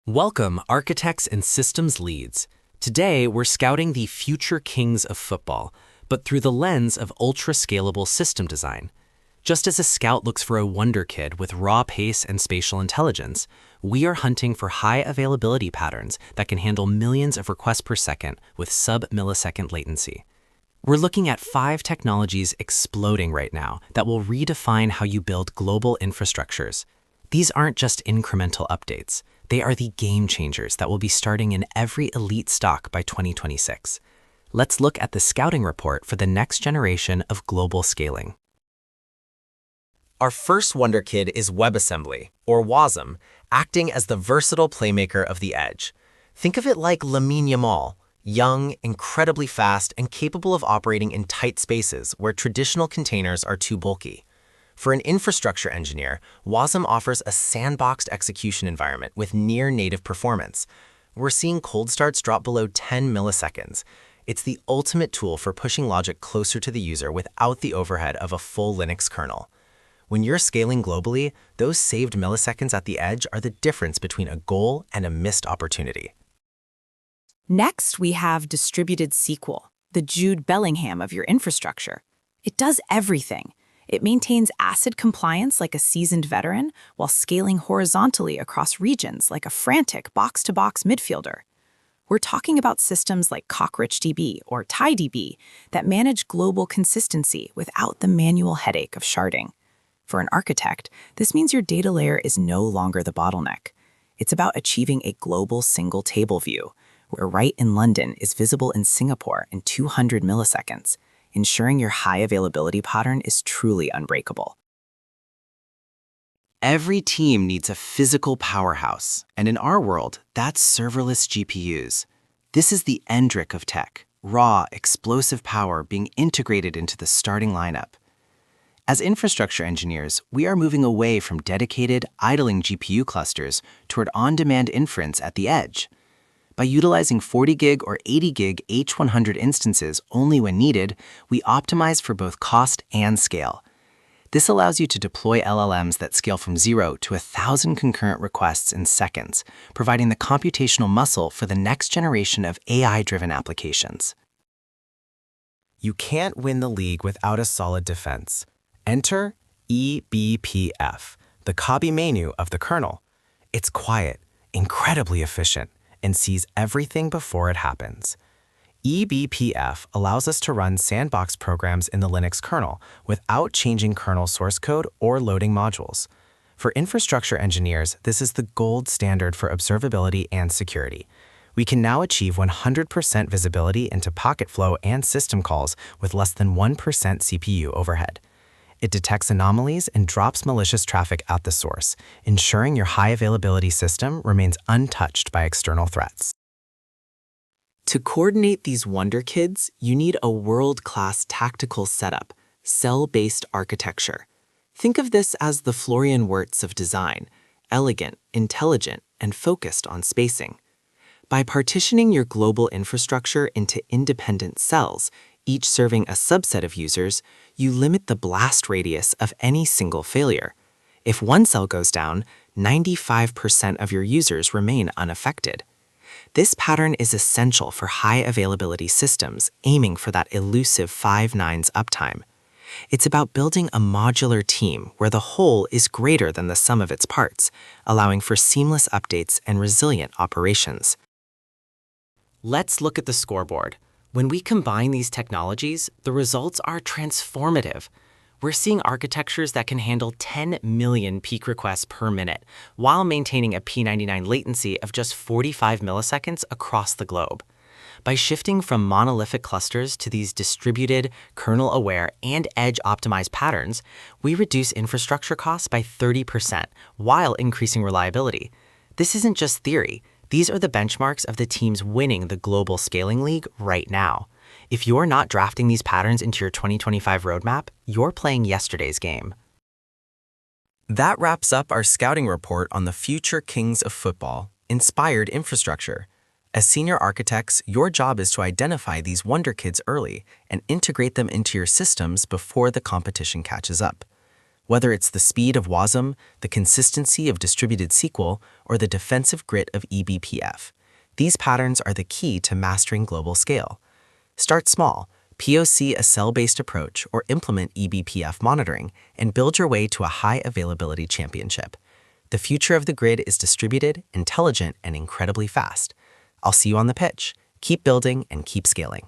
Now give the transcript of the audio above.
Welcome, architects and systems leads. Today, we're scouting the future kings of football, but through the lens of ultra-scalable system design. Just as a scout looks for a Wonderkid with raw pace and spatial intelligence, we are hunting for high-availability patterns that can handle millions of requests per second with sub-millisecond latency. We're looking at 5 technologies exploding right now that will redefine how you build global infrastructures. These aren't just incremental updates. They are the game changers that will be starting in every elite stock by 2026. Let's look at the scouting report for the next generation of global scaling. Our first Wonderkid is WebAssembly, or WASM, acting as the versatile playmaker of the edge. Think of it like Lamine Yamal, young, incredibly fast, and capable of operating in tight spaces where traditional containers are too bulky. For an infrastructure engineer, WASM offers a sandboxed execution environment with near-native performance. We're seeing cold starts drop below 10 milliseconds. It's the ultimate tool for pushing logic closer to the user without the overhead of a full Linux kernel. When you're scaling globally, those saved milliseconds at the edge are the difference between a goal and a missed opportunity. Next, we have distributed SQL, the Jude Bellingham of your infrastructure. It does everything. It maintains ACID compliance like a seasoned veteran while scaling horizontally across regions like a frantic box-to-box midfielder. We're talking about systems like CockroachDB or TiDB that manage global consistency without the manual headache of sharding. For an architect, this means your data layer is no longer the bottleneck. It's about achieving a global single table view, where write in London is visible in Singapore in 200 milliseconds, ensuring your high availability pattern is truly unbreakable. Every team needs a physical powerhouse, and in our world, that's serverless GPUs. This is the Endrick of tech, raw, explosive power being integrated into the starting lineup. As infrastructure engineers, we are moving away from dedicated, idling GPU clusters toward on-demand inference at the edge. By utilizing 40 gig or 80 gig H100 instances only when needed, we optimize for both cost and scale. This allows you to deploy LLMs that scale from 0 to 1,000 concurrent requests in seconds, providing the computational muscle for the next generation of AI-driven applications. You can't win the league without a solid defense. Enter eBPF, the Kabi menu of the kernel. It's quiet, incredibly efficient, and sees everything before it happens. eBPF allows us to run sandbox programs in the Linux kernel without changing kernel source code or loading modules. For infrastructure engineers, this is the gold standard for observability and security. We can now achieve 100% visibility into packet flow and system calls with less than 1% CPU overhead. It detects anomalies and drops malicious traffic at the source, ensuring your high-availability system remains untouched by external threats. To coordinate these Wonderkids, you need a world-class tactical setup, cell-based architecture. Think of this as the Florian Wirtz of design, elegant, intelligent, and focused on spacing. By partitioning your global infrastructure into independent cells, each serving a subset of users, you limit the blast radius of any single failure. If one cell goes down, 95% of your users remain unaffected. This pattern is essential for high-availability systems aiming for that elusive 5 nines uptime. It's about building a modular team where the whole is greater than the sum of its parts, allowing for seamless updates and resilient operations. Let's look at the scoreboard. When we combine these technologies, the results are transformative. We're seeing architectures that can handle 10 million peak requests per minute while maintaining a P99 latency of just 45 milliseconds across the globe. By shifting from monolithic clusters to these distributed, kernel-aware, and edge-optimized patterns, we reduce infrastructure costs by 30% while increasing reliability. This isn't just theory. These are the benchmarks of the teams winning the Global Scaling League right now. If you're not drafting these patterns into your 2025 roadmap, you're playing yesterday's game. That wraps up our scouting report on the future kings of football, inspired infrastructure. As senior architects, your job is to identify these Wonderkids early and integrate them into your systems before the competition catches up. Whether it's the speed of WASM, the consistency of distributed SQL, or the defensive grit of eBPF, these patterns are the key to mastering global scale. Start small, POC a cell-based approach, or implement eBPF monitoring, and build your way to a high-availability championship. The future of the grid is distributed, intelligent, and incredibly fast. I'll see you on the pitch. Keep building and keep scaling.